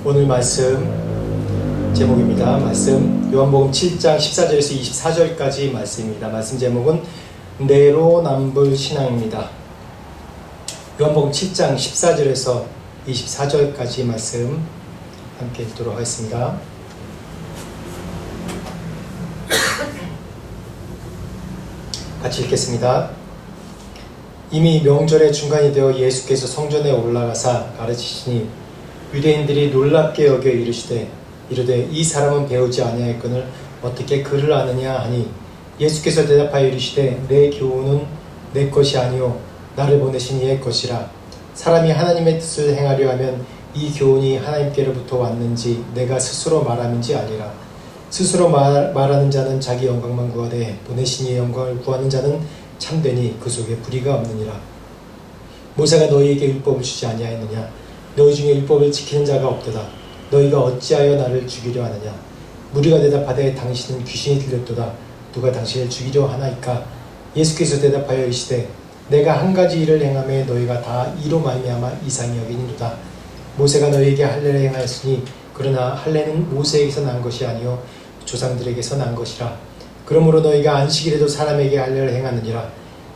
오늘 말씀 제목입니다. 말씀 요한복음 7장 14절에서 24절까지 말씀입니다. 말씀 제목은 내로남불 신앙입니다. 요한복음 7장 14절에서 24절까지 말씀 함께 읽도록 하겠습니다. 같이 읽겠습니다. 이미 명절의 중간이 되어 예수께서 성전에 올라가사 가르치시니 유대인들이 놀랍게 여겨 이르시되 이 사람은 배우지 아니하였거늘 어떻게 그를 아느냐 하니 예수께서 대답하여 이르시되 내 교훈은 내 것이 아니요 나를 보내신 이의 것이라. 사람이 하나님의 뜻을 행하려 하면 이 교훈이 하나님께로부터 왔는지 내가 스스로 말함인지 아니라. 스스로 말하는 자는 자기 영광만 구하되 보내신 이의 영광을 구하는 자는 참되니 그 속에 불의가 없느니라. 모세가 너희에게 율법을 주지 아니하였느냐? 너희 중에 율법을 지키는 자가 없도다. 너희가 어찌하여 나를 죽이려 하느냐? 무리가 대답하되 당신은 귀신이 들렸도다. 누가 당신을 죽이려 하나이까? 예수께서 대답하여 이르시되 내가 한 가지 일을 행하매 너희가 다 이로 말미암아 이상히 여기니로다. 모세가 너희에게 할례를 행하였으니 그러나 할례는 모세에게서 난 것이 아니요 조상들에게서 난 것이라. 그러므로 너희가 안식일에도 사람에게 할례를 행하느니라.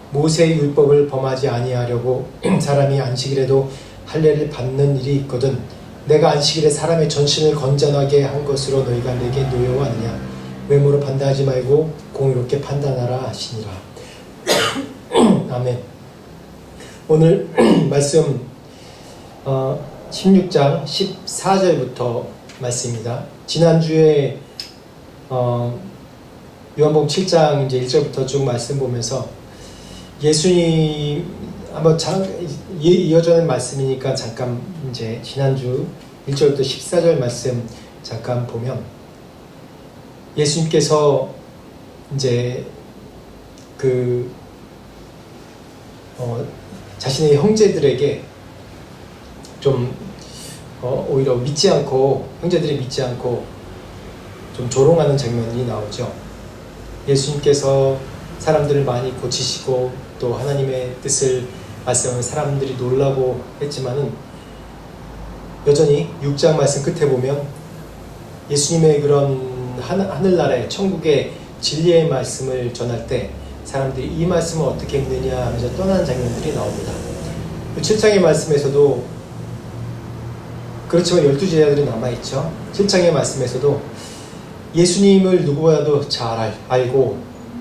모세의 율법을 범하지 아니하려고 사람이 안식일에도 할례를 받는 일이 있거든 내가 안식일에 사람의 전신을 건전하게 한 것으로 너희가 내게 노여워하느냐? 외모로 판단하지 말고 공의롭게 판단하라 하시니라. 아멘. 오늘 말씀 16장 14절부터 말씀입니다. 지난주에 요한복음 7장 이제 1절부터 쭉 말씀 보면서 예수님 한번 이어지는 말씀이니까 잠깐 이제 지난주 1절부터 14절 말씀 잠깐 보면 예수님께서 이제 자신의 형제들에게 좀 오히려 믿지 않고 형제들이 믿지 않고 좀 조롱하는 장면이 나오죠. 예수님께서 사람들을 많이 고치시고 또 하나님의 뜻을 말씀하는 사람들이 놀라고 했지만은 여전히 6장 말씀 끝에 보면 예수님의 그런 하늘나라의 천국의 진리의 말씀을 전할 때 사람들이 이 말씀을 어떻게 믿느냐 하면서 떠나는 장면들이 나옵니다. 7장의 말씀에서도 그렇지만 12제자들이 남아있죠. 7장의 말씀에서도 예수님을 누구보다도 잘 알고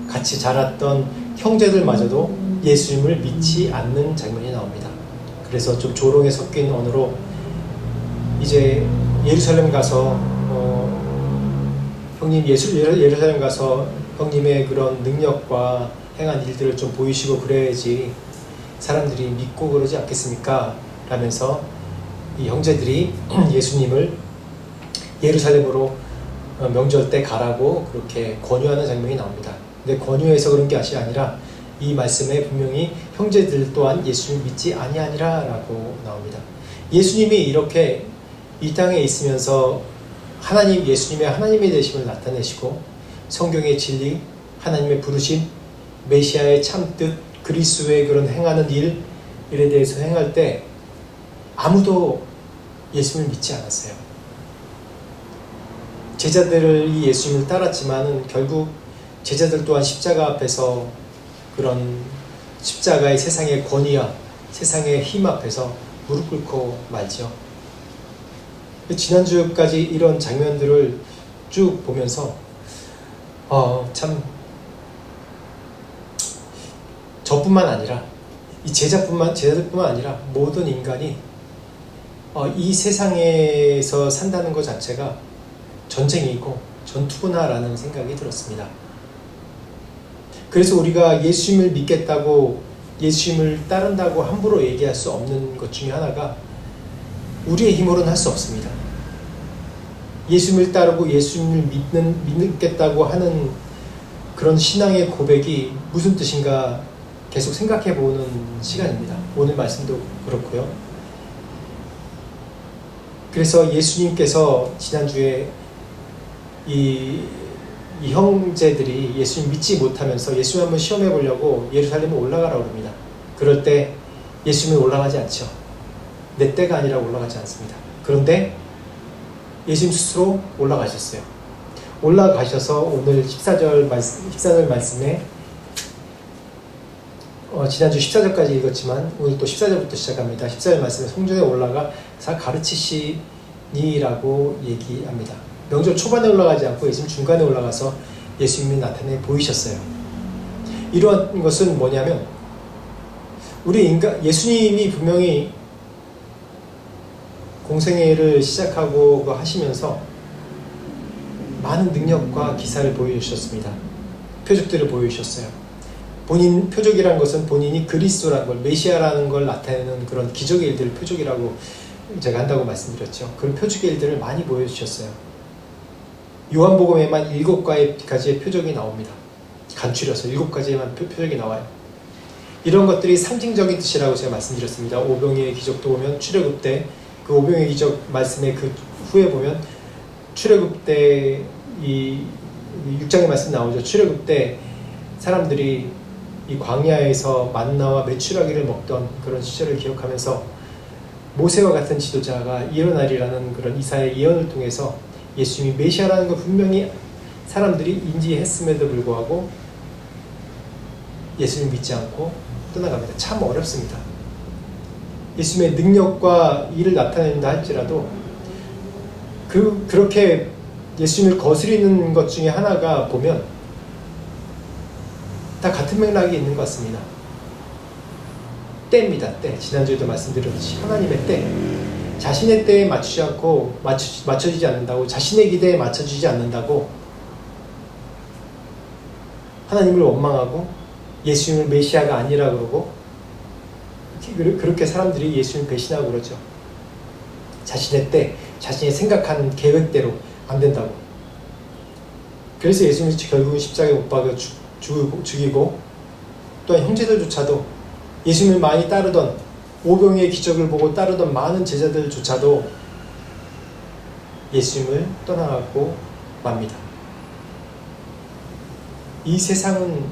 같이 자랐던 형제들마저도 예수님을 믿지 않는 장면이 나옵니다. 그래서 좀 조롱에 섞인 언어로 이제 예루살렘 가서 형님 예루살렘 가서 형님의 그런 능력과 행한 일들을 좀 보이시고 그래야지 사람들이 믿고 그러지 않겠습니까? 라면서 이 형제들이 예수님을 예루살렘으로 명절 때 가라고 그렇게 권유하는 장면이 나옵니다. 근데 권유해서 그런 게 아니라 이 말씀에 분명히 형제들 또한 예수님 믿지 아니하니라 라고 나옵니다. 예수님이 이렇게 이 땅에 있으면서 예수님의 하나님의 되심을 나타내시고 성경의 진리, 하나님의 부르심, 메시아의 참뜻, 그리스도의 그런 행하는 일에 대해서 행할 때 아무도 예수님을 믿지 않았어요. 제자들이 예수님을 따랐지만은 결국 제자들 또한 십자가 앞에서 그런 십자가의 세상의 권위와 세상의 힘 앞에서 무릎 꿇고 말죠. 지난주까지 이런 장면들을 쭉 보면서 참 저뿐만 아니라 이 제자들뿐만 아니라 모든 인간이 이 세상에서 산다는 것 자체가 전쟁이고 전투구나라는 생각이 들었습니다. 그래서 우리가 예수님을 믿겠다고 예수님을 따른다고 함부로 얘기할 수 없는 것 중에 하나가 우리의 힘으로는 할 수 없습니다. 예수님을 따르고 예수님을 믿겠다고 하는 그런 신앙의 고백이 무슨 뜻인가 계속 생각해보는 시간입니다. 오늘 말씀도 그렇고요. 그래서 예수님께서 지난주에 이 형제들이 예수님 믿지 못하면서 예수님 한번 시험해 보려고 예루살렘에 올라가라고 합니다. 그럴 때 예수님은 올라가지 않죠. 내 때가 아니라 올라가지 않습니다. 그런데 예수님 스스로 올라가셨어요. 올라가셔서 오늘 14절 말씀에 지난주 14절까지 읽었지만 오늘 또 14절부터 시작합니다. 14절 말씀에 성전에 올라가서 가르치시니라고 얘기합니다. 명절 초반에 올라가지 않고 예수님 중간에 올라가서 예수님이 나타내 보이셨어요. 이러한 것은 뭐냐면 예수님이 분명히 공생애를 시작하고 하시면서 많은 능력과 기사를 보여주셨습니다. 표적들을 보여주셨어요. 표적이라는 것은 본인이 그리스도라는 걸, 메시아라는 걸 나타내는 그런 기적의 일들을 표적이라고 제가 한다고 말씀드렸죠. 그런 표적의 일들을 많이 보여주셨어요. 요한복음에만 7가지의 표적이 나옵니다. 간추려서 7가지만 표적이 나와요. 이런 것들이 상징적인 뜻이라고 제가 말씀드렸습니다. 오병이의 기적도 보면 출애굽 때 그 오병이의 기적 말씀의 그 후에 보면 출애굽 때 이 6장의 말씀 나오죠. 출애굽 때 사람들이 이 광야에서 만나와 메추라기를 먹던 그런 시절을 기억하면서 모세와 같은 지도자가 일어나리라는 그런 이사야의 예언을 통해서 예수님이 메시아라는 걸 분명히 사람들이 인지했음에도 불구하고 예수님 믿지 않고 떠나갑니다. 참 어렵습니다. 예수님의 능력과 일을 나타낸다 할지라도 그렇게 예수님을 거스리는 것 중에 하나가 보면 다 같은 맥락이 있는 것 같습니다. 때입니다. 때. 지난주에도 말씀드렸듯이 하나님의 때. 자신의 때에 맞추지 않고 맞춰지지 않는다고, 자신의 기대에 맞춰지지 않는다고 하나님을 원망하고 예수님을 메시아가 아니라 그러고 그렇게 사람들이 예수님을 배신하고 그러죠. 자신의 때, 자신이 생각한 계획대로 안 된다고. 그래서 예수님이 결국은 십자가에 못 박아 죽이고 또한 형제들조차도 예수님을 많이 따르던 오병이의 기적을 보고 따르던 많은 제자들조차도 예수님을 떠나가고 맙니다. 이 세상은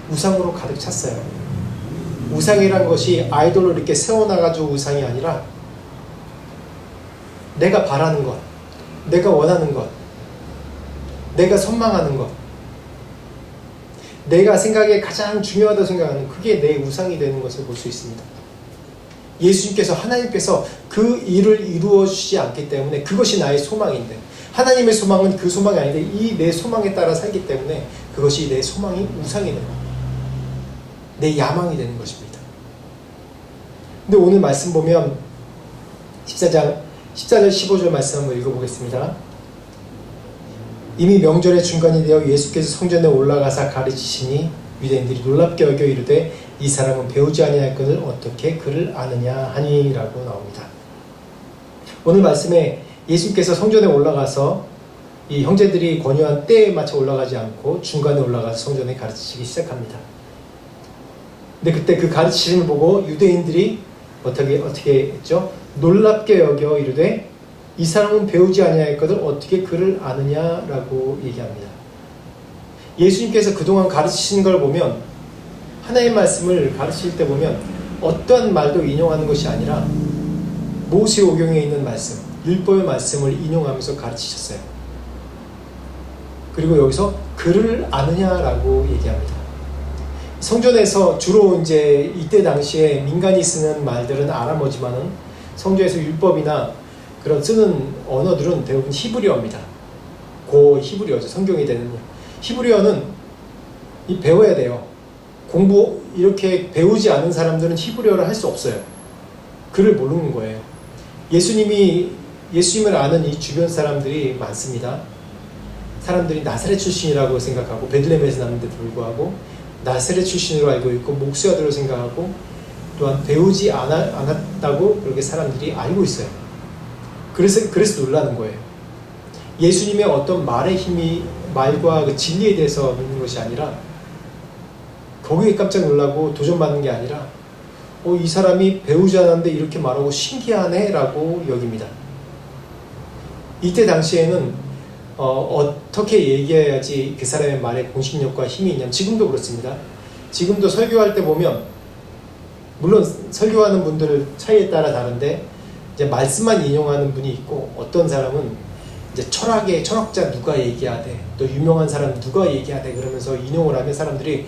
우상으로 가득 찼어요. 우상이란 것이 아이돌로 이렇게 세워놔가지고 우상이 아니라 내가 바라는 것, 내가 원하는 것, 내가 선망하는 것, 내가 생각에 가장 중요하다고 생각하는 그게 내 우상이 되는 것을 볼 수 있습니다. 예수님께서 하나님께서 그 일을 이루어 주시지 않기 때문에 그것이 나의 소망인데 하나님의 소망은 그 소망이 아닌데 이 내 소망에 따라 살기 때문에 그것이 내 소망이 우상이 되는 거예요. 내 야망이 되는 것입니다. 근데 오늘 말씀 보면 14절 15절 말씀 한번 읽어보겠습니다. 이미 명절의 중간이 되어 예수께서 성전에 올라가사 가르치시니 유대인들이 놀랍게 여겨 이르되 이 사람은 배우지 아니할 것을 어떻게 그를 아느냐 하니라고 나옵니다. 오늘 말씀에 예수께서 성전에 올라가서 이 형제들이 권유한 때에 맞춰 올라가지 않고 중간에 올라가서 성전에 가르치시기 시작합니다. 근데 그때 그 가르치심을 보고 유대인들이 어떻게 했죠? 놀랍게 여겨 이르되 이 사람은 배우지 아니할 것을 어떻게 그를 아느냐라고 얘기합니다. 예수님께서 그동안 가르치신 걸 보면 하나님의 말씀을 가르칠 때 보면 어떠한 말도 인용하는 것이 아니라 모세오경에 있는 말씀, 율법의 말씀을 인용하면서 가르치셨어요. 그리고 여기서 그를 아느냐라고 얘기합니다. 성전에서 주로 이제 이때 당시에 민간이 쓰는 말들은 아람어지만은 성전에서 율법이나 그런 쓰는 언어들은 대부분 히브리어입니다. 고 히브리어죠. 성경이 되는 히브리어는 배워야 돼요. 이렇게 배우지 않은 사람들은 히브리어를 할 수 없어요. 글을 모르는 거예요. 예수님을 아는 이 주변 사람들이 많습니다. 사람들이 나사렛 출신이라고 생각하고 베들레헴에서 났는데도 불구하고 나사렛 출신으로 알고 있고 목수아들로 생각하고 또한 배우지 않았다고 그렇게 사람들이 알고 있어요. 그래서 놀라는 거예요. 예수님의 어떤 말의 힘이 말과 그 진리에 대해서 믿는 것이 아니라 거기에 깜짝 놀라고 도전받는 게 아니라 이 사람이 배우지 않았는데 이렇게 말하고 신기하네 라고 여깁니다. 이때 당시에는 어떻게 얘기해야지 그 사람의 말에 공식력과 힘이 있냐면 지금도 그렇습니다. 지금도 설교할 때 보면 물론 설교하는 분들 차이에 따라 다른데 이제 말씀만 인용하는 분이 있고, 어떤 사람은 이제 철학자 누가 얘기하대, 또 유명한 사람 누가 얘기하대 그러면서 인용을 하면 사람들이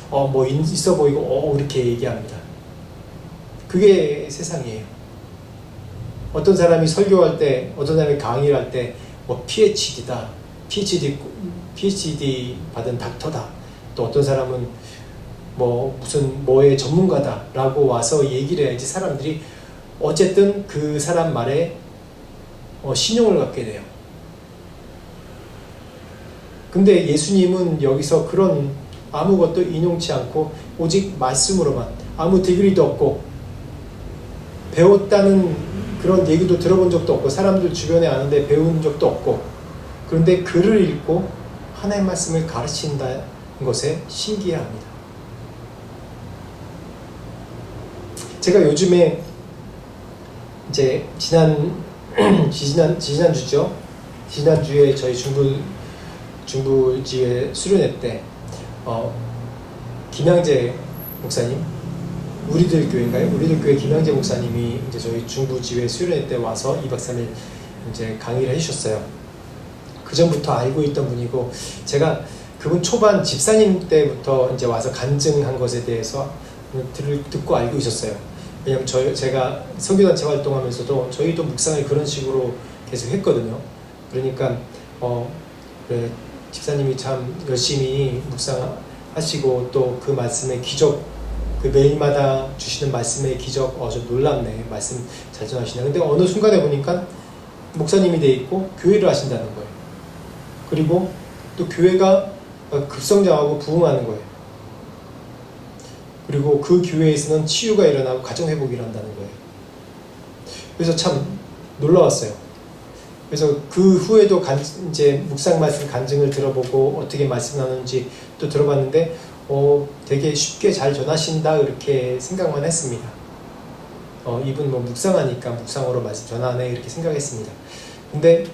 뭐 있어 보이고 이렇게 얘기합니다. 그게 세상이에요. 어떤 사람이 설교할 때, 어떤 사람이 강의를 할 때 뭐 PhD다, PhD 받은 닥터다, 또 어떤 사람은 뭐 무슨 뭐의 전문가다 라고 와서 얘기를 해야지 사람들이 어쨌든 그 사람 말에 신용을 갖게 돼요. 근데 예수님은 여기서 그런 아무것도 인용치 않고 오직 말씀으로만, 아무 디그리도 없고 배웠다는 그런 얘기도 들어본 적도 없고 사람들 주변에 아는데 배운 적도 없고, 그런데 글을 읽고 하나님의 말씀을 가르친다는 것에 신기해합니다. 제가 요즘에 이제 지난주죠. 지난주에 저희 중부지회 수련회 때 김양재 목사님, 우리들 교회인가요? 우리들 교회 김양재 목사님이 이제 저희 중부지회 수련회 때 와서 2박 3일 이제 강의를 해주셨어요. 그 전부터 알고 있던 분이고, 제가 그분 초반 집사님 때부터 이제 와서 간증한 것에 대해서 듣고 알고 있었어요. 왜냐면 제가 선교단체 활동하면서도 저희도 묵상을 그런 식으로 계속 했거든요. 그러니까 네, 집사님이 참 열심히 묵상하시고 또 그 말씀의 기적, 그 매일마다 주시는 말씀의 기적, 좀 놀랍네, 말씀 잘 전하시네. 근데 어느 순간에 보니까 목사님이 돼 있고 교회를 하신다는 거예요. 그리고 또 교회가 급성장하고 부흥하는 거예요. 그리고 그 교회에서는 치유가 일어나고 가정회복이 일어난다는 거예요. 그래서 참 놀라웠어요. 그래서 그 후에도 이제 묵상 말씀 간증을 들어보고 어떻게 말씀 나누는지 또 들어봤는데 되게 쉽게 잘 전하신다 이렇게 생각만 했습니다. 이분 뭐 묵상하니까 묵상으로 말씀 전하네 이렇게 생각했습니다. 근데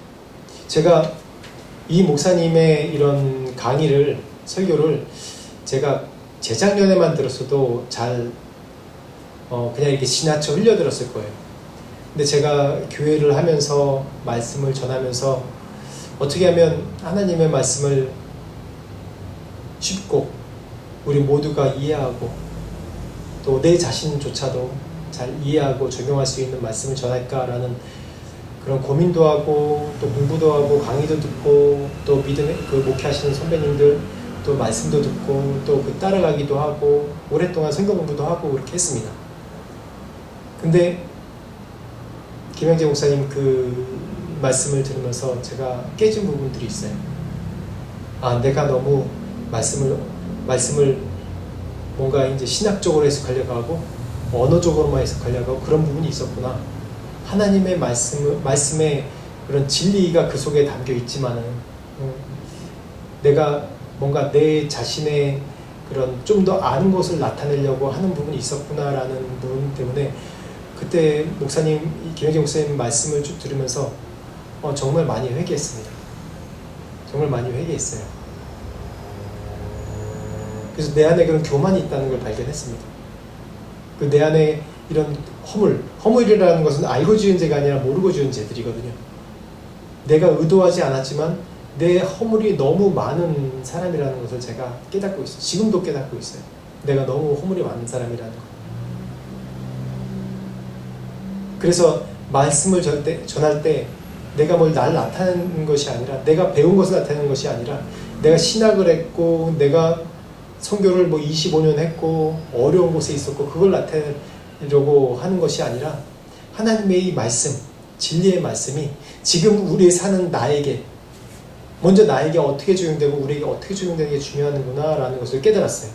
제가 이 목사님의 이런 강의를, 설교를 제가 재작년에만 들었어도 잘 그냥 이렇게 지나쳐 흘려들었을 거예요. 근데 제가 교회를 하면서 말씀을 전하면서 어떻게 하면 하나님의 말씀을 쉽고 우리 모두가 이해하고 또 내 자신조차도 잘 이해하고 적용할 수 있는 말씀을 전할까라는 그런 고민도 하고 또 공부도 하고 강의도 듣고 또 그 목회하시는 선배님들 또 말씀도 듣고 또 그 따라가기도 하고 오랫동안 성경 공부도 하고 그렇게 했습니다. 근데 김양재 목사님 그 말씀을 들으면서 제가 깨진 부분들이 있어요. 내가 너무 말씀을 뭔가 이제 신학적으로 해석하려고 하고 언어적으로만 해석하려고 하고 그런 부분이 있었구나. 하나님의 말씀에 그런 진리가 그 속에 담겨 있지만은 내가 뭔가 내 자신의 그런 좀 더 아는 것을 나타내려고 하는 부분이 있었구나라는 부분 때문에 그때 김양재 목사님 말씀을 쭉 들으면서 정말 많이 회개했습니다. 정말 많이 회개했어요. 그래서 내 안에 그런 교만이 있다는 걸 발견했습니다. 그 내 안에 이런 허물이라는 것은 알고 지은 죄가 아니라 모르고 지은 죄들이거든요. 내가 의도하지 않았지만 내 허물이 너무 많은 사람이라는 것을 제가 깨닫고 있어요. 지금도 깨닫고 있어요. 내가 너무 허물이 많은 사람이라는 것. 그래서 말씀을 전할 때 내가 날 나타내는 것이 아니라, 내가 배운 것을 나타내는 것이 아니라, 내가 신학을 했고 내가 선교를 25년 했고 어려운 곳에 있었고 그걸 나타내려고 하는 것이 아니라 하나님의 이 말씀, 진리의 말씀이 지금 우리의 사는 나에게, 먼저 나에게 어떻게 적용되고 우리에게 어떻게 적용되는 게 중요하구나 라는 것을 깨달았어요.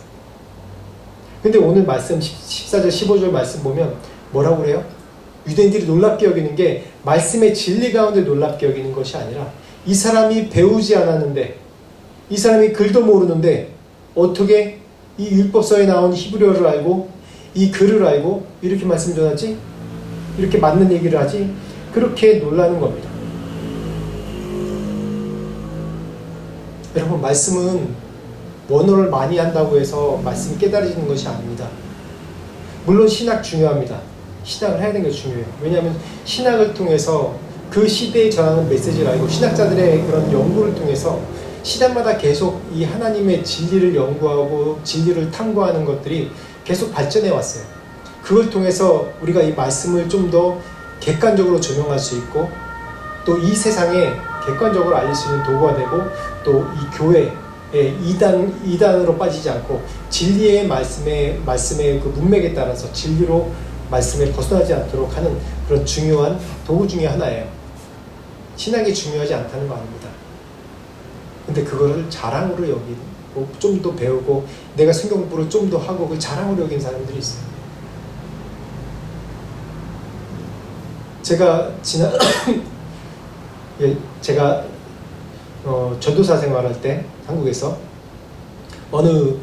근데 오늘 말씀 14절 15절 말씀 보면 뭐라고 그래요? 유대인들이 놀랍게 여기는 게 말씀의 진리 가운데 놀랍게 여기는 것이 아니라 이 사람이 배우지 않았는데, 이 사람이 글도 모르는데 어떻게 이 율법서에 나온 히브리어를 알고 이 글을 알고 이렇게 말씀 전하지? 이렇게 맞는 얘기를 하지? 그렇게 놀라는 겁니다. 여러분, 말씀은 원어를 많이 한다고 해서 말씀 깨달아지는 것이 아닙니다. 물론 신학 중요합니다. 신학을 해야 되는 게 중요해요. 왜냐하면 신학을 통해서 그 시대에 전하는 메시지를 알고 신학자들의 그런 연구를 통해서 시대마다 계속 이 하나님의 진리를 연구하고 진리를 탐구하는 것들이 계속 발전해 왔어요. 그걸 통해서 우리가 이 말씀을 좀 더 객관적으로 조명할 수 있고 또 이 세상에 객관적으로 알릴 수 있는 도구가 되고 또 이 교회의 이단으로 빠지지 않고 진리의 말씀의 그 문맥에 따라서 진리로 말씀에 벗어나지 않도록 하는 그런 중요한 도구 중에 하나예요. 신학이 중요하지 않다는 거 아닙니다. 근데 그거를 자랑으로 여기고 좀 더 배우고 내가 성경 공부를 좀 더 하고 그 자랑으로 여긴 사람들이 있어요. 제가 제가 전도사 생활할 때 한국에서 어느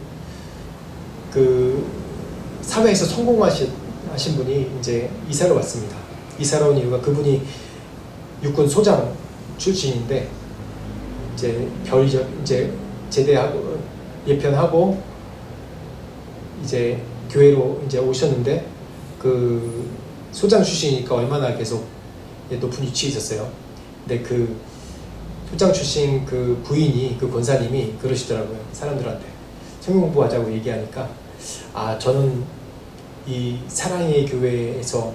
그 사회에서 성공하신 분이 이제 이사를 왔습니다. 이사로 온 이유가 그분이 육군 소장 출신인데 이제 제대하고 예편하고 이제 교회로 이제 오셨는데 그 소장 출신이니까 얼마나 계속 높은 위치에 있었어요. 근데 그 소장 출신 그 부인이 그 권사님이 그러시더라고요. 사람들한테 성경 공부하자고 얘기하니까 저는 이 사랑의 교회에서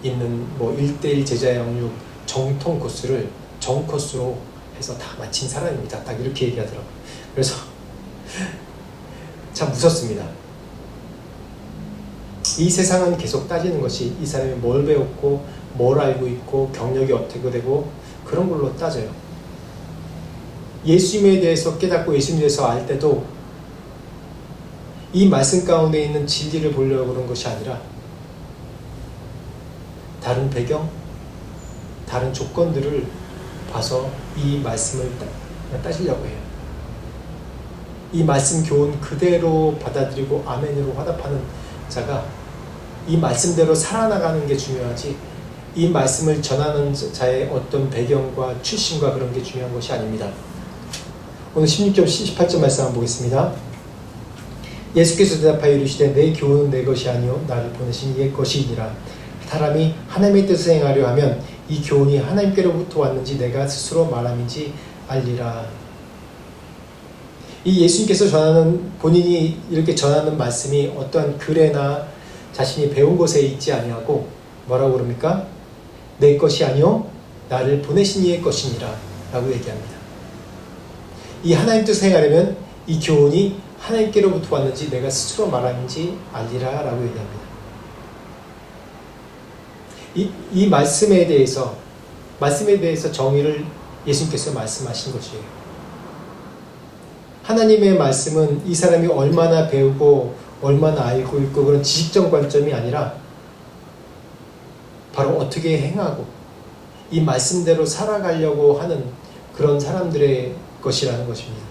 있는 뭐 1:1 제자 양육 정통 코스를 정코스로 해서 다 마친 사람입니다. 딱 이렇게 얘기하더라고요. 그래서 참 무섭습니다. 이 세상은 계속 따지는 것이 이 사람이 뭘 배웠고 뭘 알고 있고 경력이 어떻게 되고 그런 걸로 따져요. 예수님에 대해서 깨닫고 예수님에 대해서 알 때도 이 말씀 가운데 있는 진리를 보려고 그런 것이 아니라 다른 배경, 다른 조건들을 봐서 이 말씀을 따지려고 해요. 이 말씀 교훈 그대로 받아들이고 아멘으로 화답하는 자가 이 말씀대로 살아나가는 게 중요하지 이 말씀을 전하는 자의 어떤 배경과 출신과 그런 게 중요한 것이 아닙니다. 오늘 16절 18절 말씀 한번 보겠습니다. 예수께서 대답하여 이르시되 내 교훈은 내 것이 아니요 나를 보내신 이의 것이니라. 사람이 하나님의 뜻을 행하려 하면 이 교훈이 하나님께로부터 왔는지 내가 스스로 말함인지 알리라. 이 예수님께서 전하는 본인이 이렇게 전하는 말씀이 어떠한 글에나 자신이 배운 곳에 있지 아니하고 뭐라고 그럽니까? 내 것이 아니요 나를 보내신 이의 것이니라 라고 얘기합니다. 이 하나님 뜻을 행하려면 이 교훈이 하나님께로부터 왔는지 내가 스스로 말함인지 알리라 라고 얘기합니다. 이 말씀에 대해서 정의를 예수님께서 말씀하신 것이에요. 하나님의 말씀은 이 사람이 얼마나 배우고 얼마나 알고 있고 그런 지식적 관점이 아니라 바로 어떻게 행하고 이 말씀대로 살아가려고 하는 그런 사람들의 것이라는 것입니다.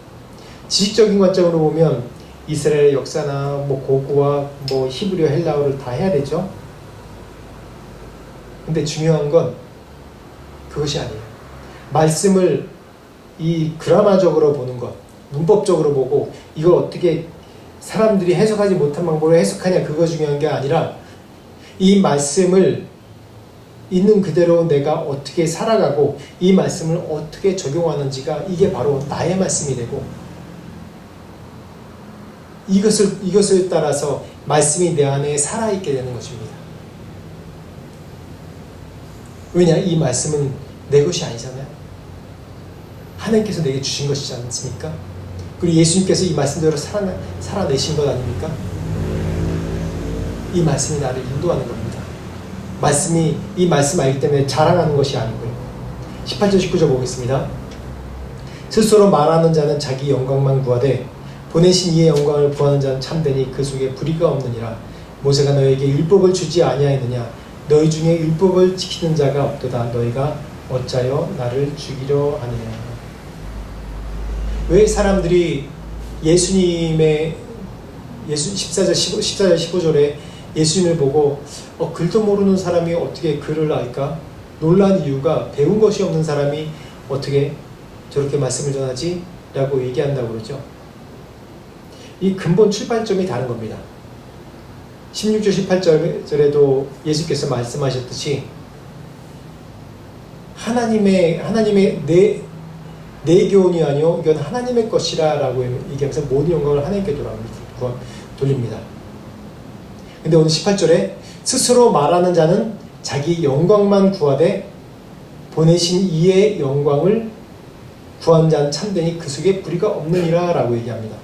지식적인 관점으로 보면 이스라엘 역사나 뭐 고고학, 뭐 히브리어, 헬라어를 다 해야 되죠. 근데 중요한 건 그것이 아니에요. 말씀을 이 그라마적으로 보는 것, 문법적으로 보고 이걸 어떻게 사람들이 해석하지 못한 방법으로 해석하냐 그거 중요한 게 아니라 이 말씀을 있는 그대로 내가 어떻게 살아가고 이 말씀을 어떻게 적용하는지가 이게 바로 나의 말씀이 되고 이것을 따라서 말씀이 내 안에 살아있게 되는 것입니다. 왜냐? 이 말씀은 내 것이 아니잖아요. 하나님께서 내게 주신 것이지 않습니까? 그리고 예수님께서 이 말씀대로 살아내신 것 아닙니까? 이 말씀이 나를 인도하는 겁니다. 이 말씀 알기 때문에 자랑하는 것이 아니고요. 18절 19절 보겠습니다. 스스로 말하는 자는 자기 영광만 구하되 보내신 이의 영광을 구하는 자는 참되니 그 속에 불의가 없느니라. 모세가 너에게 율법을 주지 아니하였느냐? 너희 중에 율법을 지키는 자가 없도다. 너희가 어찌하여 나를 죽이려 하느냐? 왜 사람들이 예수님의 14절 15절에 예수님을 보고 글도 모르는 사람이 어떻게 글을 알까? 놀란 이유가 배운 것이 없는 사람이 어떻게 저렇게 말씀을 전하지? 라고 얘기한다고 그러죠. 이 근본 출발점이 다른 겁니다. 16절 18절에도 예수께서 말씀하셨듯이 하나님의 내 교훈이 아니요 이건 하나님의 것이라 라고 얘기하면서 모든 영광을 하나님께 돌립니다. 근데 오늘 18절에 스스로 말하는 자는 자기 영광만 구하되 보내신 이의 영광을 구한 자는 참되니 그 속에 불의가 없느니라 라고 얘기합니다.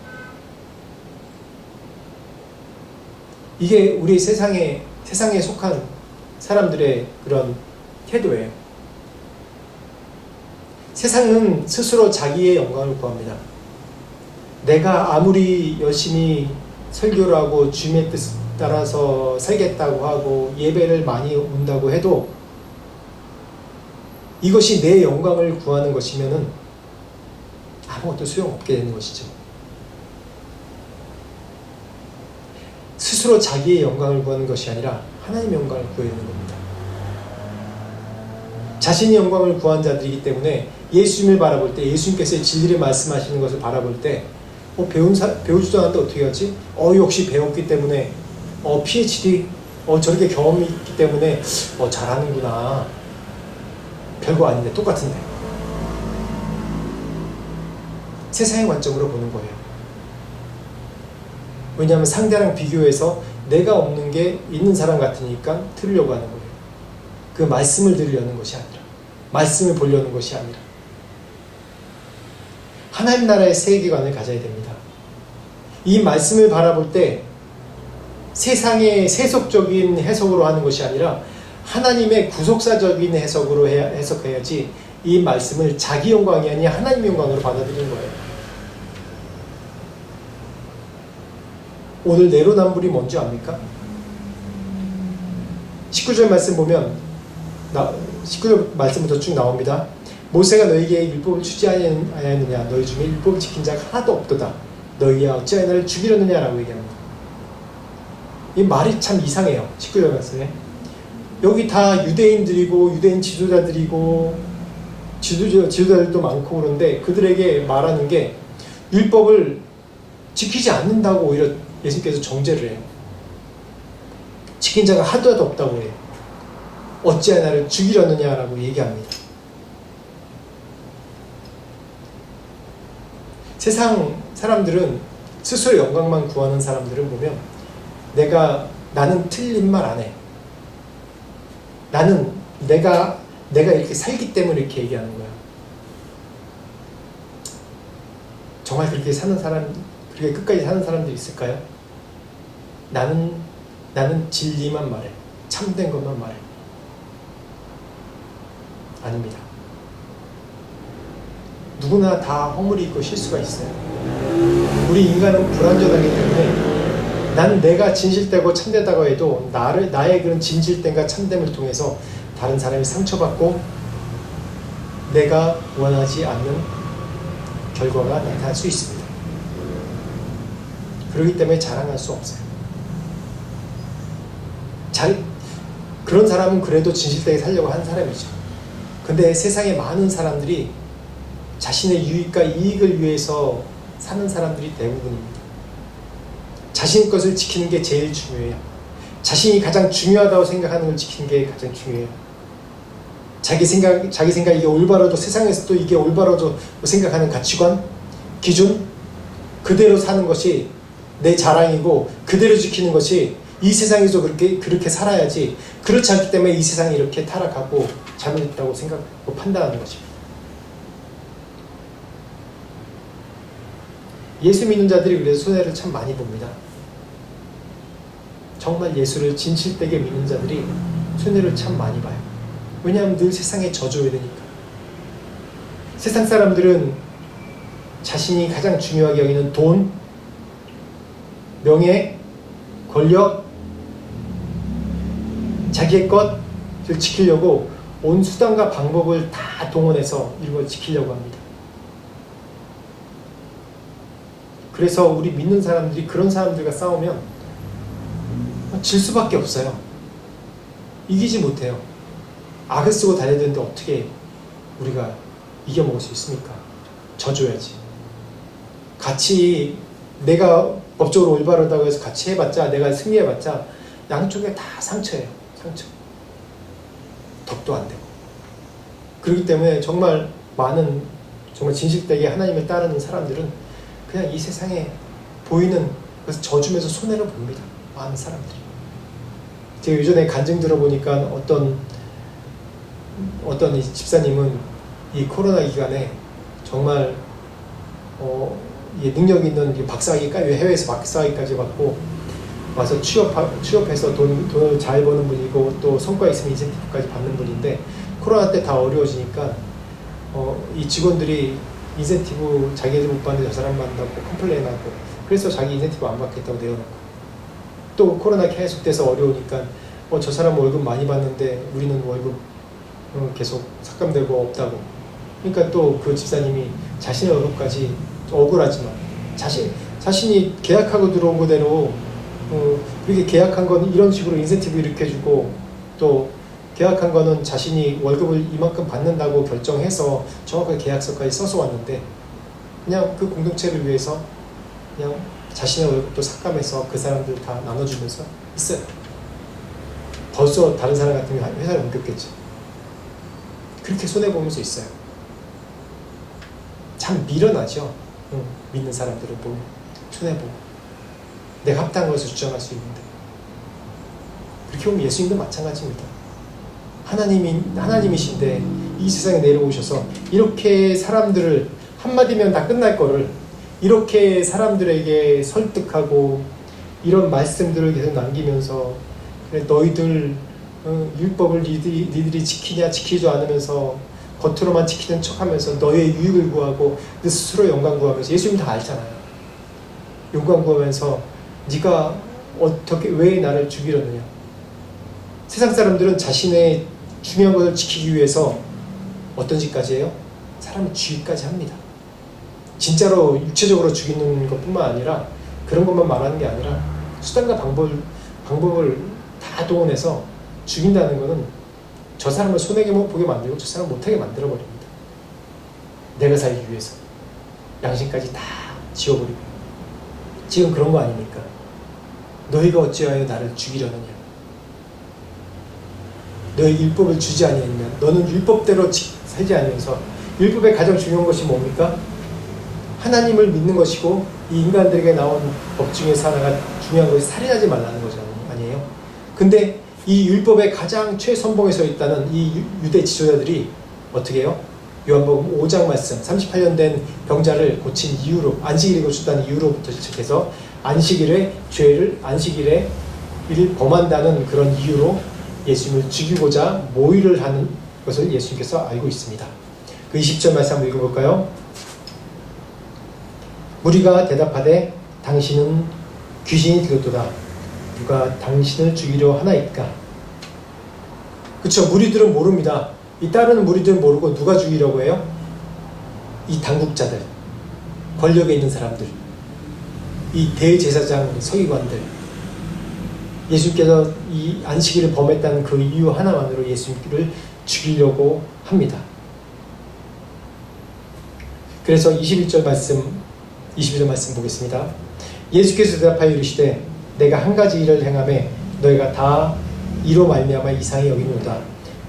이게 우리 세상에 속한 사람들의 그런 태도예요. 세상은 스스로 자기의 영광을 구합니다. 내가 아무리 열심히 설교를 하고 주님의 뜻 따라서 살겠다고 하고 예배를 많이 온다고 해도 이것이 내 영광을 구하는 것이면은 아무것도 소용없게 되는 것이죠. 스스로 자기의 영광을 구하는 것이 아니라 하나님의 영광을 구해야 되는 겁니다. 자신의 영광을 구한 자들이기 때문에 예수님을 바라볼 때 예수님께서 진리를 말씀하시는 것을 바라볼 때 배우지도 않았는데 어떻게 하지? 역시 배웠기 때문에 PhD 저렇게 경험이 있기 때문에 잘하는구나. 별거 아닌데 똑같은데. 세상의 관점으로 보는 거예요. 왜냐하면 상대랑 비교해서 내가 없는 게 있는 사람 같으니까 들으려고 하는 거예요. 그 말씀을 들으려는 것이 아니라 말씀을 보려는 것이 아니라 하나님 나라의 세계관을 가져야 됩니다. 이 말씀을 바라볼 때 세상의 세속적인 해석으로 하는 것이 아니라 하나님의 구속사적인 해석으로 해석해야지 이 말씀을 자기 영광이 아니라 하나님의 영광으로 받아들이는 거예요. 오늘 내로남불이 뭔지 압니까? 19절 말씀 보면 19절 말씀부터 쭉 나옵니다. 모세가 너에게 율법을 주지 아니하였느냐 너희 중에 율법을 지킨 자가 하나도 없도다. 너희가 어찌하여 나를 죽이려느냐 라고 얘기합니다. 이 말이 참 이상해요. 19절 말씀에 여기 다 유대인들이고 유대인 지도자들이고 지도자들도 많고 그런데 그들에게 말하는 게 율법을 지키지 않는다고 오히려 예수님께서 정죄를 해요. 지킨 자가 하나도 없다고 해요. 어찌하여 나를 죽이려느냐라고 얘기합니다. 세상 사람들은 스스로 영광만 구하는 사람들을 보면 나는 틀린 말 안 해. 나는 내가 이렇게 살기 때문에 이렇게 얘기하는 거야. 정말 그렇게 끝까지 사는 사람들이 있을까요? 나는 진리만 말해. 참된 것만 말해. 아닙니다. 누구나 다 허물이 있고 실수가 있어요. 우리 인간은 불완전하기 때문에 난 내가 진실되고 참되다고 해도 나의 그런 진실됨과 참됨을 통해서 다른 사람이 상처받고 내가 원하지 않는 결과가 나타날 수 있습니다. 그렇기 때문에 자랑할 수 없어요. 그런 사람은 그래도 진실되게 살려고 하는 사람이죠. 근데 세상에 많은 사람들이 자신의 유익과 이익을 위해서 사는 사람들이 대부분입니다. 자신 것을 지키는 게 제일 중요해요. 자신이 가장 중요하다고 생각하는 걸 지키는 게 가장 중요해요. 자기 생각 이게 올바르도 세상에서도 이게 올바르도 생각하는 가치관, 기준 그대로 사는 것이 내 자랑이고 그대로 지키는 것이 이 세상에서 그렇게 살아야지. 그렇지 않기 때문에 이 세상이 이렇게 타락하고 잘못했다고 생각하고 판단하는 것입니다. 예수 믿는 자들이 그래서 손해를 참 많이 봅니다. 정말 예수를 진실되게 믿는 자들이 손해를 참 많이 봐요. 왜냐하면 늘 세상에 져줘야 되니까. 세상 사람들은 자신이 가장 중요하게 여기는 돈, 명예, 권력, 자기의 것을 지키려고 온 수단과 방법을 다 동원해서 이걸 지키려고 합니다. 그래서 우리 믿는 사람들이 그런 사람들과 싸우면 질 수밖에 없어요. 이기지 못해요. 악을 쓰고 달려드는데 어떻게 우리가 이겨먹을 수 있습니까? 져줘야지. 같이 내가 법적으로 올바르다고 해서 같이 해봤자, 내가 승리해봤자 양쪽에 다 상처예요. 상처. 덕도 안 되고. 그렇기 때문에 정말 많은, 정말 진실되게 하나님을 따르는 사람들은 그냥 이 세상에 보이는, 그래서 져주면서 손해를 봅니다. 많은 사람들이. 제가 예전에 간증 들어보니까 어떤 이 집사님은 이 코로나 기간에 정말 능력 있는 박사학위까지, 해외에서 박사학위까지 받고 와서 취업해서 돈을 잘 버는 분이고, 또 성과 있으면 인센티브까지 받는 분인데, 코로나 때 다 어려워지니까 이 직원들이 인센티브 자기들 못 받는데 저 사람 만나고 컴플레인하고, 그래서 자기 인센티브 안 받겠다고 내어놓고, 또 코로나 계속돼서 어려우니까 저 사람 월급 많이 받는데 우리는 월급 계속 삭감되고 없다고. 그러니까 또 그 집사님이 자신의 월급까지, 억울하지만 자신이 계약하고 들어온 그대로 그렇게 계약한 건 이런 식으로 인센티브 이렇게 주고, 또 계약한 거는 자신이 월급을 이만큼 받는다고 결정해서 정확하게 계약서까지 써서 왔는데, 그냥 그 공동체를 위해서 그냥 자신의 월급도 삭감해서 그 사람들 다 나눠주면서 있어요. 벌써 다른 사람 같으면 회사를 옮겼겠죠. 그렇게 손해보면서 있어요. 참 미련하죠. 믿는 사람들은 보면 손해보고 내가 합당한 것을 주장할 수 있는데. 그렇게 보면 예수님도 마찬가지입니다. 하나님이신데 이 세상에 내려오셔서 이렇게 사람들을, 한마디면 다 끝날 거를 이렇게 사람들에게 설득하고 이런 말씀들을 계속 남기면서, 그래 너희들 율법을 니들이 지키냐 지키지 않으면서 겉으로만 지키는 척하면서 너의 유익을 구하고 너 스스로 영광 구하면서, 예수님 다 알잖아요. 영광 구하면서 네가 어떻게, 왜 나를 죽이려느냐. 세상 사람들은 자신의 중요한 것을 지키기 위해서 어떤 짓까지 해요? 사람을 죽이기까지 합니다. 진짜로 육체적으로 죽이는 것뿐만 아니라, 그런 것만 말하는 게 아니라 수단과 방법을 다 동원해서 죽인다는 것은 저 사람을 손해게 보게 만들고 저 사람 못하게 만들어버립니다. 내가 살기 위해서 양심까지 다 지워버리고. 지금 그런 거 아닙니까? 너희가 어찌하여 나를 죽이려느냐. 너희 율법을 주지 아니하느냐. 너는 율법대로 살지 않으면서, 율법의 가장 중요한 것이 뭡니까? 하나님을 믿는 것이고, 이 인간들에게 나온 법 중에서 하나가 중요한 것이 살인하지 말라는 거죠. 아니에요? 근데 이 율법의 가장 최선봉에 서 있다는 이 유대 지도자들이 어떻게 해요? 요한복음 5장 말씀, 38년 된 병자를 고친 이유로, 안식일에 고쳤다는 이유로부터 시작해서 안식일에 일을 범한다는 그런 이유로 예수님을 죽이고자 모의를 하는 것을 예수님께서 알고 있습니다. 그 20절 말씀 한번 읽어볼까요? 무리가 대답하되 당신은 귀신이 들었도다. 누가 당신을 죽이려 하나이까? 그쵸, 무리들은 모릅니다. 이 따르는 무리들은 모르고 누가 죽이려고 해요? 이 당국자들, 권력에 있는 사람들, 이 대제사장 서기관들. 예수님께서 이 안식일을 범했다는 그 이유 하나만으로 예수님을 죽이려고 합니다. 그래서 22절 말씀 보겠습니다. 예수께서 대답하여 이르시되 내가 한 가지 일을 행하매 너희가 다 이로 말미암아 이상히 여기노다.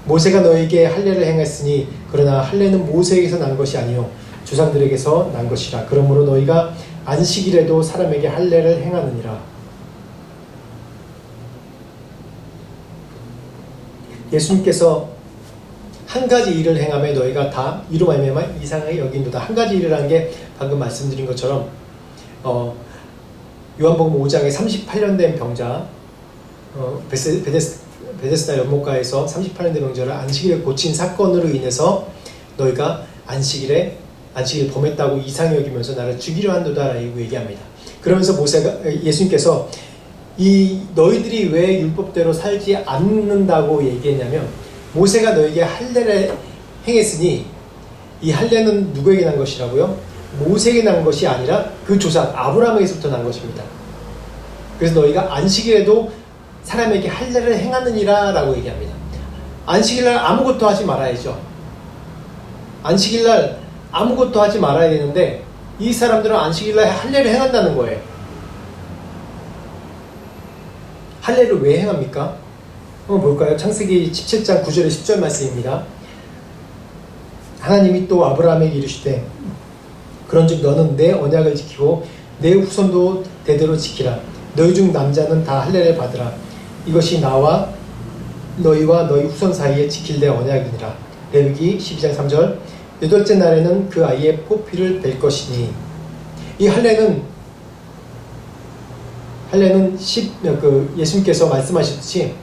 모세가 너희에게 할례를 행했으니 그러나 할례는 모세에게서 난 것이 아니요 조상들에게서 난 것이라. 그러므로 너희가 안식일에도 사람에게 할례를 행하느니라. 예수님께서 한 가지 일을 행하며 너희가 다 이로 말미암아 이상하게 여긴도다. 한 가지 일을 한 게 방금 말씀드린 것처럼 요한복음 5장에 38년 된 병자, 베데스다 연못가에서 38년 된 병자를 안식일에 고친 사건으로 인해서 너희가 안식일을 범했다고 이상히 여기면서 나를 죽이려 한도다라고 얘기합니다. 그러면서 예수님께서 이 너희들이 왜 율법대로 살지 않는다고 얘기했냐면, 모세가 너에게 할례를 행했으니 이 할례는 누구에게 난 것이라고요? 모세에게 난 것이 아니라 그 조상 아브라함에게서부터 난 것입니다. 그래서 너희가 안식일에도 사람에게 할례를 행하느니라 라고 얘기합니다. 안식일날 아무것도 하지 말아야죠. 안식일날 아무것도 하지 말아야 되는데 이 사람들은 안식일날 할례를 행한다는 거예요. 할례를 왜 행합니까? 한번 볼까요? 창세기 17장 9절에 10절 말씀입니다. 하나님이 또 아브라함에게 이르시되 그런즉 너는 내 언약을 지키고 내 후손도 대대로 지키라. 너희 중 남자는 다 할례를 받으라. 이것이 나와 너희와 너희 후손 사이에 지킬 내 언약이니라. 레위기 12장 3절. 여덟째 날에는 그 아이의 포피를 뺄 것이니. 이 할례는 예수님께서 말씀하셨듯이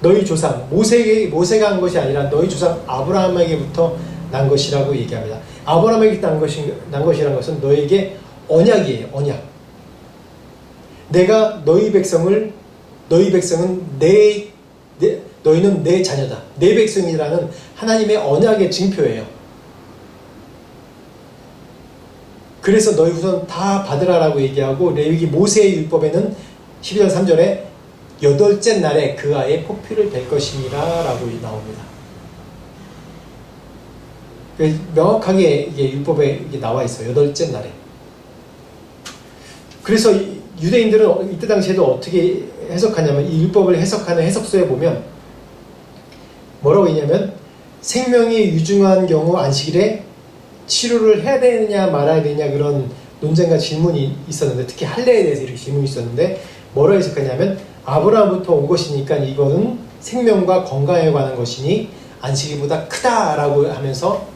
너희 조상 모세가 한 것이 아니라 너희 조상 아브라함에게부터 난 것이라고 얘기합니다. 아브라함에게 난 것이라는 것은 너에게 언약이에요. 언약. 내가 너희 백성은 너희는 내 자녀다. 내 백성이라는 하나님의 언약의 징표예요. 그래서 너희 후손 다 받으라라고 얘기하고 레위기 모세의 율법에는 12절 3절에 여덟째 날에 그 아이의 포피를 뺄 것이니라 라고 나옵니다. 명확하게 이게 율법에 이게 나와 있어요. 여덟째 날에. 그래서 유대인들은 이때 당시에도 어떻게 해석하냐면 이 율법을 해석하는 해석서에 보면 뭐라고 했냐면 생명이 유증한 경우 안식일에 치료를 해야 되느냐 말아야 되느냐 그런 논쟁과 질문이 있었는데 특히 할례에 대해서 이렇게 질문이 있었는데 뭐라고 해석하냐면 아브라함부터 온 것이니까 이거는 생명과 건강에 관한 것이니 안식일보다 크다라고 하면서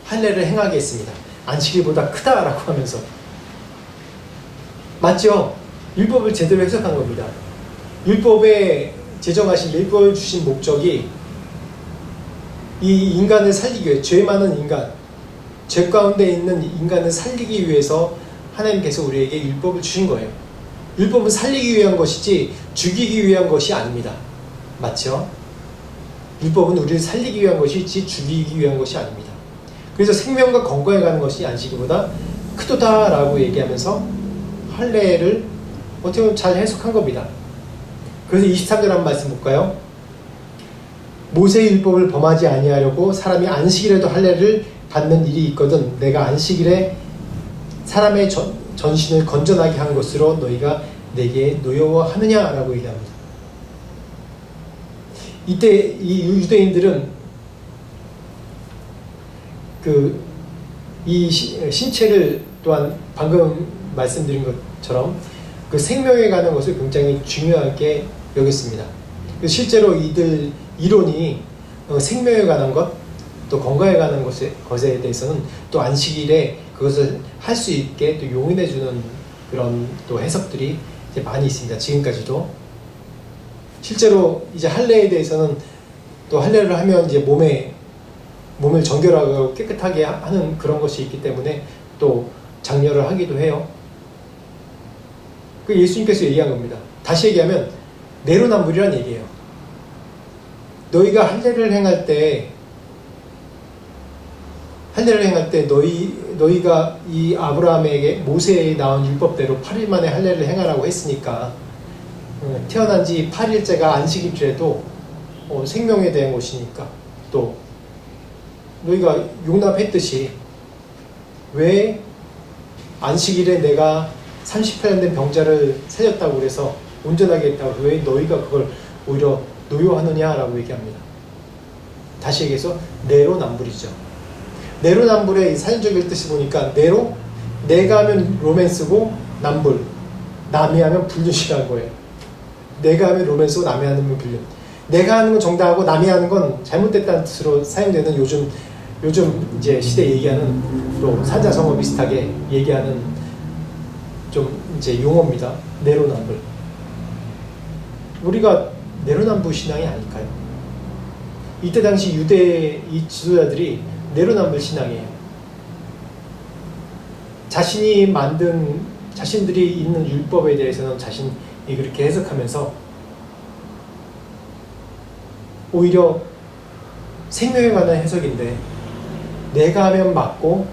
할례를 행하게 했습니다. 안식일보다 크다라고 하면서 맞죠? 율법을 제대로 해석한 겁니다. 율법에 제정하신 율법을 주신 목적이 이 인간을 살리기 위해 죄 많은 인간 죄 가운데 있는 인간을 살리기 위해서 하나님께서 우리에게 율법을 주신 거예요. 율법은 살리기 위한 것이지 죽이기 위한 것이 아닙니다. 맞죠? 율법은 우리를 살리기 위한 것이지 죽이기 위한 것이 아닙니다. 그래서 생명과 건강에 가는 것이 안식일보다 크도다라고 얘기하면서 할례를 어떻게 보면 잘 해석한 겁니다. 그래서 23절 한번 말씀 볼까요? 모세의 율법을 범하지 아니하려고 사람이 안식일에도 할례를 받는 일이 있거든 내가 안식일에 사람의 전신을 건전하게 한 것으로 너희가 내게 노여워하느냐라고 얘기합니다. 이때 이 유대인들은 이 신체를 또한 방금 말씀드린 것처럼 그 생명에 관한 것을 굉장히 중요하게 여겼습니다. 실제로 이들 이론이 생명에 관한 것, 또 건강에 관한 것에 대해서는 또 안식일에 그것을 할 수 있게 또 용인해주는 그런 또 해석들이 이제 많이 있습니다. 지금까지도. 실제로 이제 할례에 대해서는 또 할례를 하면 이제 몸을 정결하고 깨끗하게 하는 그런 것이 있기 때문에 또 장려를 하기도 해요. 그 예수님께서 얘기한 겁니다. 다시 얘기하면 내로남불이란 얘기예요. 너희가 할례를 행할 때 너희가 이 아브라함에게 모세에 나온 율법대로 8일 만에 할례를 행하라고 했으니까 태어난 지 8일째가 안식일이라도 생명에 대한 것이니까 또 너희가 용납했듯이 왜 안식일에 내가 38년 된 병자를 살렸다고 그래서 온전하게 했다고 왜 너희가 그걸 오히려 노여하느냐라고 얘기합니다. 다시 얘기해서 내로남불이죠. 내로남불의 사전적인 뜻을 보니까 내가 하면 로맨스고 남불, 남이 하면 불륜이라는 거예요. 내가 하면 로맨스고 남이 하면 불륜. 내가 하는 건 정당하고 남이 하는 건 잘못됐다는 뜻으로 사용되는 요즘 이제 시대 얘기하는 또 사자성어 비슷하게 얘기하는 좀 이제 용어입니다. 내로남불. 우리가 내로남불 신앙이 아닐까요? 이때 당시 유대 이 지도자들이 내로남불 신앙이에요. 자신들이 있는 율법에 대해서는 자신이 그렇게 해석하면서 오히려 생명에 관한 해석인데 내가 하면 맞고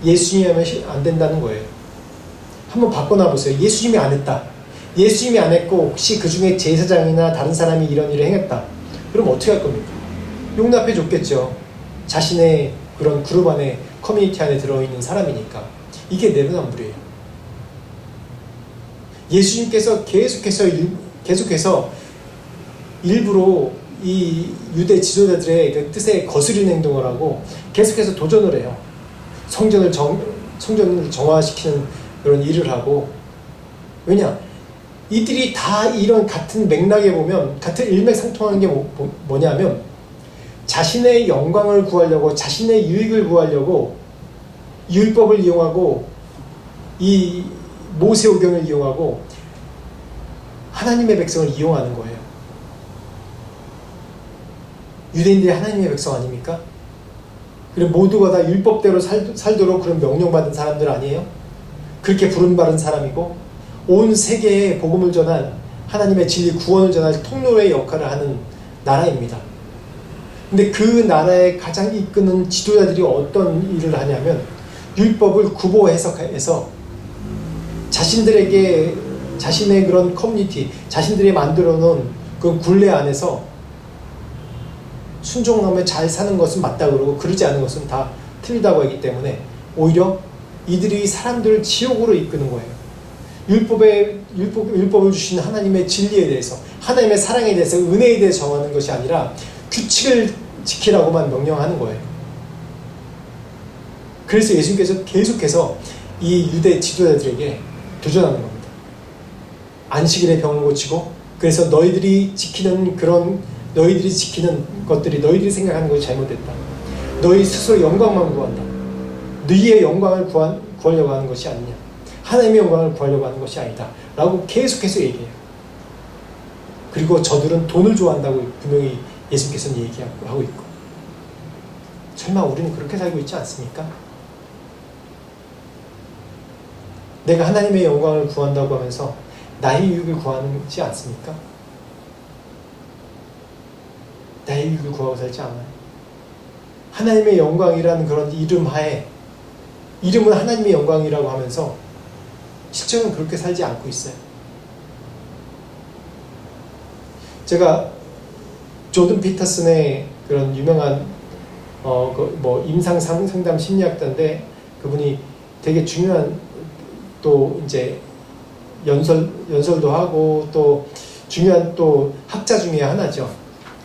예수님이 하면 안 된다는 거예요. 한번 바꿔놔 보세요. 예수님이 안 했다. 예수님이 안 했고 혹시 그 중에 제사장이나 다른 사람이 이런 일을 행했다. 그럼 어떻게 할 겁니까? 용납해 줬겠죠. 자신의 그런 그룹 안에 커뮤니티 안에 들어있는 사람이니까. 이게 내로남불이에요. 예수님께서 계속해서 일부러 이 유대 지도자들의 그 뜻에 거스르는 행동을 하고 계속해서 도전을 해요. 성전을 정화시키는 그런 일을 하고. 왜냐? 이들이 다 이런 같은 맥락에 보면 같은 일맥상통하는 게 뭐냐면 자신의 영광을 구하려고, 자신의 유익을 구하려고 율법을 이용하고 이 모세오경을 이용하고 하나님의 백성을 이용하는 거예요. 유대인들이 하나님의 백성 아닙니까? 그리고 모두가 다 율법대로 살도록 그런 명령받은 사람들 아니에요? 그렇게 부름받은 사람이고 온 세계에 복음을 전한, 하나님의 진리 구원을 전할 통로의 역할을 하는 나라입니다. 근데 그 나라의 가장 이끄는 지도자들이 어떤 일을 하냐면 율법을 구보 해석해서 자신들에게, 자신의 그런 커뮤니티, 자신들이 만들어 놓은 그 굴레 안에서 순종하며 잘 사는 것은 맞다 그러고 그러지 않은 것은 다 틀리다고 하기 때문에 오히려 이들이 사람들을 지옥으로 이끄는 거예요. 율법을 주신 하나님의 진리에 대해서, 하나님의 사랑에 대해서, 은혜에 대해서 정하는 것이 아니라 규칙을 지키라고만 명령하는 거예요. 그래서 예수님께서 계속해서 이 유대 지도자들에게 도전하는 겁니다. 안식일에 병을 고치고, 그래서 너희들이 지키는 것들이 너희들이 생각하는 것이 잘못됐다. 너희 스스로 영광만 구한다. 너희의 영광을 구하려고 하는 것이 아니냐. 하나님의 영광을 구하려고 하는 것이 아니다. 라고 계속해서 얘기해요. 그리고 저들은 돈을 좋아한다고 분명히 예수님께서는 얘기하고 있고. 설마 우리는 그렇게 살고 있지 않습니까? 내가 하나님의 영광을 구한다고 하면서 나의 유익을 구하지 않습니까? 나의 유익을 구하고 살지 않아요. 하나님의 영광이라는 그런 이름 하에, 이름은 하나님의 영광이라고 하면서 실제로는 그렇게 살지 않고 있어요. 제가 조던 피터슨의 그런 유명한 임상 상담 심리학자인데, 그분이 되게 중요한 또 이제 연설도 하고 또 중요한 또 학자 중에 하나죠.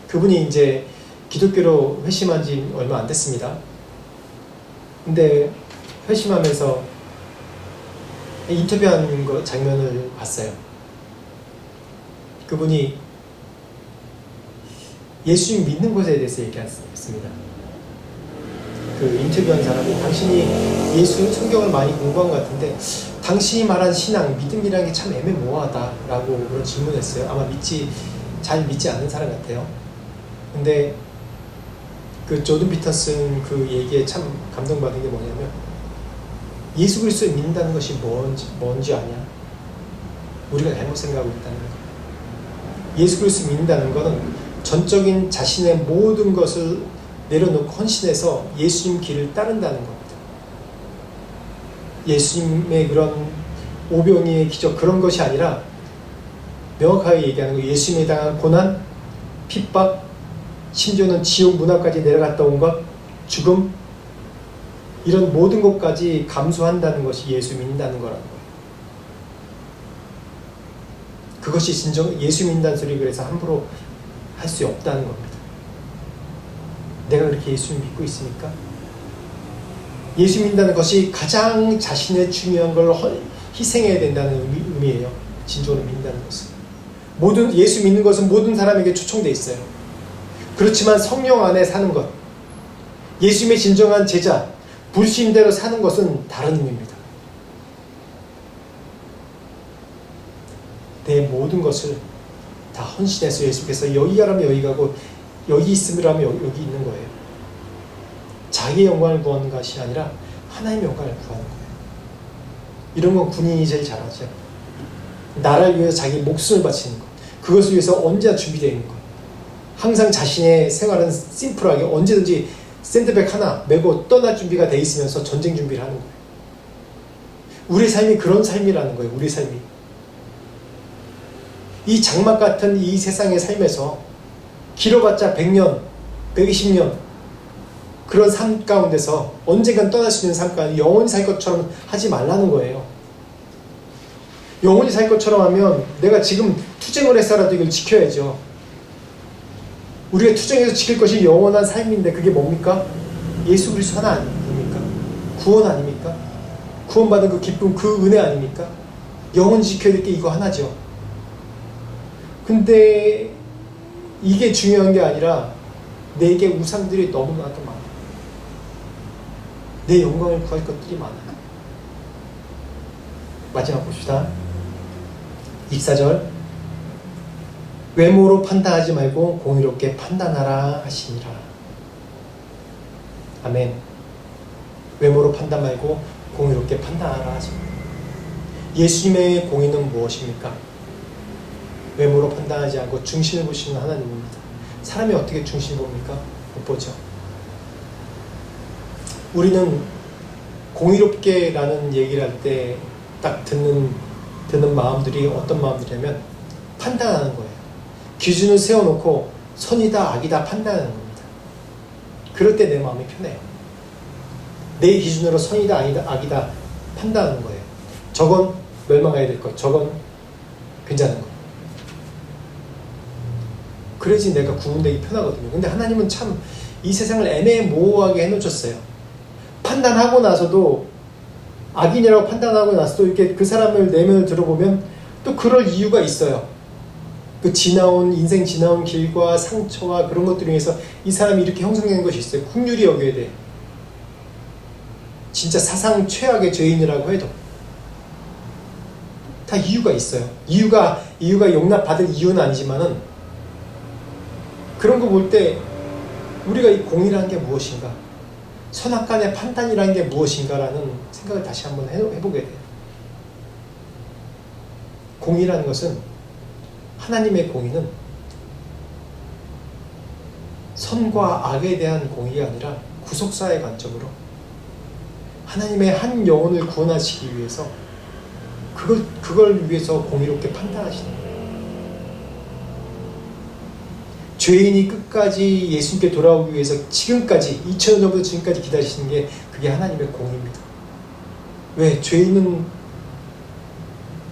그분이 이제 기독교로 회심한 지 얼마 안 됐습니다. 근데 회심하면서 인터뷰하는 장면을 봤어요. 그분이 예수님 믿는 것에 대해서 얘기했습니다. 그 인터뷰한 사람이, 당신이 예수 성경을 많이 공부한 것 같은데 당신이 말한 신앙, 믿음이라는 게 참 애매모호하다라고 그런 질문했어요. 아마 잘 믿지 않는 사람 같아요. 근데 그 조던 피터슨 그 얘기에 참 감동받은 게 뭐냐면, 예수 그리스도를 믿는다는 것이 뭔지 아냐? 우리가 잘못 생각하고 있다는 거. 예수 그리스도를 믿는다는 것은 전적인 자신의 모든 것을 내려놓고 헌신해서 예수님 길을 따른다는 겁니다. 예수님의 그런 오병이의 기적, 그런 것이 아니라 명확하게 얘기하는 거예요. 예수님에 당한 고난, 핍박, 심지어는 지옥 문화까지 내려갔다 온 것, 죽음, 이런 모든 것까지 감수한다는 것이 예수 믿는다는 거라는 거예요. 그것이 진정 예수 믿는다는 소리, 그래서 함부로 할 수 없다는 겁니다. 내가 그렇게 예수를 믿고 있으니까? 예수 믿는다는 것이 가장 자신의 중요한 걸 희생해야 된다는 의미예요. 진정으로 믿는다는 것은. 예수 믿는 것은 모든 사람에게 초청돼 있어요. 그렇지만 성령 안에 사는 것, 예수님의 진정한 제자, 불신대로 사는 것은 다른 의미입니다. 내 모든 것을 다 헌신해서 예수께서 여기 가라면 여기 가고 여기 있으라면 여기 있는 거예요. 자기의 영광을 구하는 것이 아니라 하나님의 영광을 구하는 거예요. 이런 건 군인이 제일 잘하죠. 나라를 위해서 자기 목숨을 바치는 것, 그것을 위해서 언제나 준비되어 있는 것, 항상 자신의 생활은 심플하게 언제든지 샌드백 하나 메고 떠날 준비가 돼 있으면서 전쟁 준비를 하는 거예요. 우리의 삶이 그런 삶이라는 거예요. 우리의 삶이. 이 장막 같은 이 세상의 삶에서 길어봤자 100년, 120년 그런 삶 가운데서 언젠간 떠날 수 있는 삶 가운데 영원히 살 것처럼 하지 말라는 거예요. 영원히 살 것처럼 하면 내가 지금 투쟁을 해서라도 이걸 지켜야죠. 우리가 투정해서 지킬 것이 영원한 삶인데 그게 뭡니까? 예수 그리스도 하나 아닙니까? 구원 아닙니까? 구원받은 그 기쁨, 그 은혜 아닙니까? 영원히 지켜야 될 게 이거 하나죠. 근데 이게 중요한 게 아니라 내게 우상들이 너무나도 많아. 내 영광을 구할 것들이 많아. 마지막 봅시다. 24절. 외모로 판단하지 말고 공의롭게 판단하라 하시니라. 아멘. 외모로 판단 말고 공의롭게 판단하라 하십니다. 예수님의 공의는 무엇입니까? 외모로 판단하지 않고 중심을 보시는 하나님입니다. 사람이 어떻게 중심을 봅니까? 못 보죠. 우리는 공의롭게 라는 얘기를 할 때 딱 듣는 마음들이 어떤 마음들이냐면 판단하는 거예요. 기준을 세워놓고 선이다 악이다 판단하는 겁니다. 그럴 때 내 마음이 편해요. 내 기준으로 선이다 아니다 악이다 판단하는 거예요. 저건 멸망해야 될 것, 저건 괜찮은 것. 그래야지 내가 구분되기 편하거든요. 근데 하나님은 참 이 세상을 애매모호하게 해놓으셨어요. 판단하고 나서도 악인이라고 판단하고 나서도 이렇게 그 사람을 내면을 들어보면 또 그럴 이유가 있어요. 그 인생 지나온 길과 상처와 그런 것들을 위해서 이 사람이 이렇게 형성된 것이 있어요. 긍휼히 여겨야 돼. 진짜 사상 최악의 죄인이라고 해도 다 이유가 있어요. 이유가 용납받을 이유는 아니지만은 그런 거 볼 때 우리가 이 공의라는 게 무엇인가, 선악간의 판단이라는 게 무엇인가라는 생각을 다시 한번 해보게 돼요. 공의라는 것은, 하나님의 공의는 선과 악에 대한 공의가 아니라 구속사의 관점으로 하나님의 한 영혼을 구원하시기 위해서 그걸 위해서 공의롭게 판단하시는 거예요. 죄인이 끝까지 예수님께 돌아오기 위해서 지금까지 2000년 전부터 지금까지 기다리시는 게 그게 하나님의 공의입니다. 왜?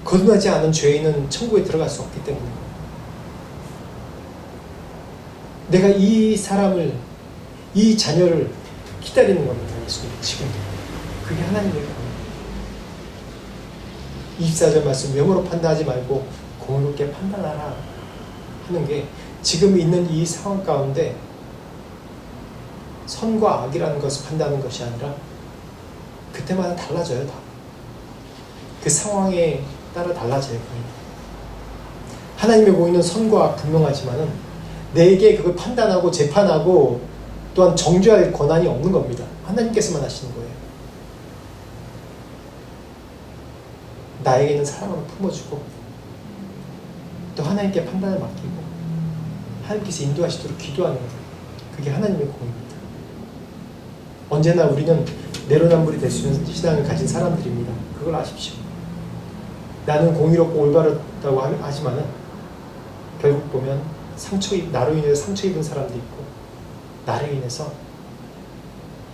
거듭나지 않은 죄인은 천국에 들어갈 수 없기 때문에. 내가 이 사람을, 이 자녀를 기다리는 겁니다. 예수님 지금. 그게 하나님의 공의. 24절 말씀, 외모로 판단하지 말고 공의롭게 판단하라 하는 게 지금 있는 이 상황 가운데 선과 악이라는 것을 판단하는 것이 아니라 그때마다 달라져요. 다. 그 상황에 따라 달라져요. 하나님의 공의는 선과 악 분명하지만은 내게 그걸 판단하고 재판하고 또한 정죄할 권한이 없는 겁니다. 하나님께서만 하시는 거예요. 나에게는 사랑으로 품어주고 또 하나님께 판단을 맡기고 하나님께서 인도하시도록 기도하는 거예요. 그게 하나님의 공의입니다. 언제나 우리는 내로남불이 될 수 있는 신앙을 가진 사람들입니다. 그걸 아십시오. 나는 공의롭고 올바르다고 하지만은 결국 보면 나로 인해서 상처 입은 사람도 있고 나로 인해서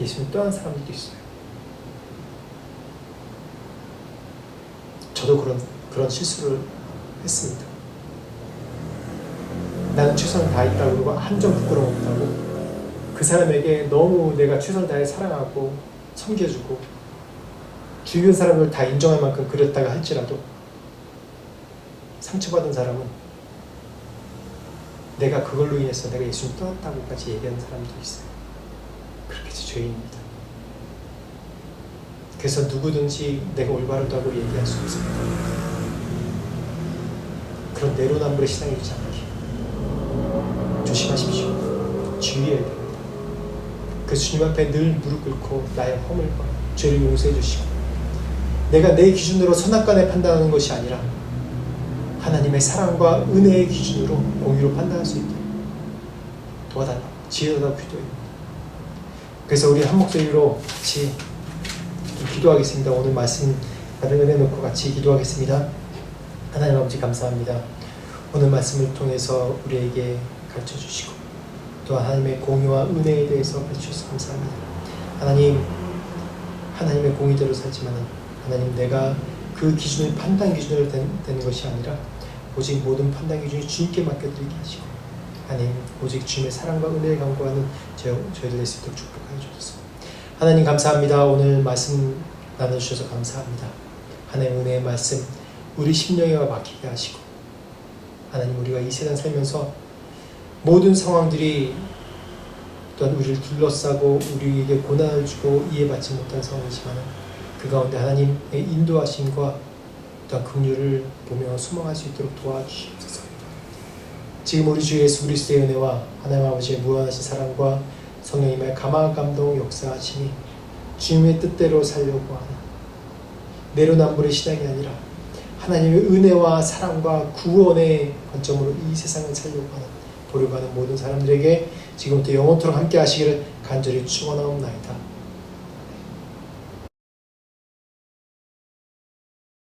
예수님 떠난 사람들도 있어요. 저도 그런 실수를 했습니다. 나는 최선을 다했다고 그러고 한 점 부끄러움 없다고 그 사람에게 너무 내가 최선을 다해 사랑하고 섬겨주고 주변 사람을 다 인정할 만큼 그랬다가 할지라도 상처받은 사람은 내가 그걸로 인해서 내가 예수님 떠났다고까지 얘기하는 사람도 있어요. 그렇게 죄인입니다. 그래서 누구든지 내가 올바르다고 얘기할 수 없습니다. 그런 내로남불의 신앙이 되지 않게 조심하십시오. 주의해야 됩니다. 그 주님 앞에 늘 무릎 꿇고 나의 허물과 죄를 용서해 주시고 내가 내 기준으로 선악간에 판단하는 것이 아니라 하나님의 사랑과 은혜의 기준으로 공의로 판단할 수 있도록 도와달라, 지혜달라고 기도해요. 그래서 우리 한 목소리로 같이 기도하겠습니다. 오늘 말씀 받은 은혜 놓고 같이 기도하겠습니다. 하나님 아버지 감사합니다. 오늘 말씀을 통해서 우리에게 가르쳐 주시고 또 하나님의 공의와 은혜에 대해서 가르쳐 주셔서 감사합니다. 하나님의 공의대로 살지만 하나님 내가 그 기준을 판단 기준으로 되는 것이 아니라 오직 모든 판단 기준이 주님께 맡겨드리게 하시고 하나님 오직 주님의 사랑과 은혜를 간구하는 저희들 될 수 있도록 축복하여 주소서. 하나님 감사합니다. 오늘 말씀 나눠주셔서 감사합니다. 하나님 은혜의 말씀 우리 심령에 막히게 하시고, 하나님 우리가 이 세상 살면서 모든 상황들이 또한 우리를 둘러싸고 우리에게 고난을 주고 이해받지 못한 상황이지만 그 가운데 하나님의 인도하심과 또한 긍휼을 보며 소망할 수 있도록 도와주시옵소서. 지금 우리 주 예수 그리스도의 은혜와 하나님 아버지의 무한하신 사랑과 성령님의 감화 감동 역사하심이 주님의 뜻대로 살려고 하는 내로남불의 신앙이 아니라 하나님의 은혜와 사랑과 구원의 관점으로 이 세상을 살려고 하는, 보려고 하는 모든 사람들에게 지금부터 영원토록 함께 하시기를 간절히 축원하옵나이다.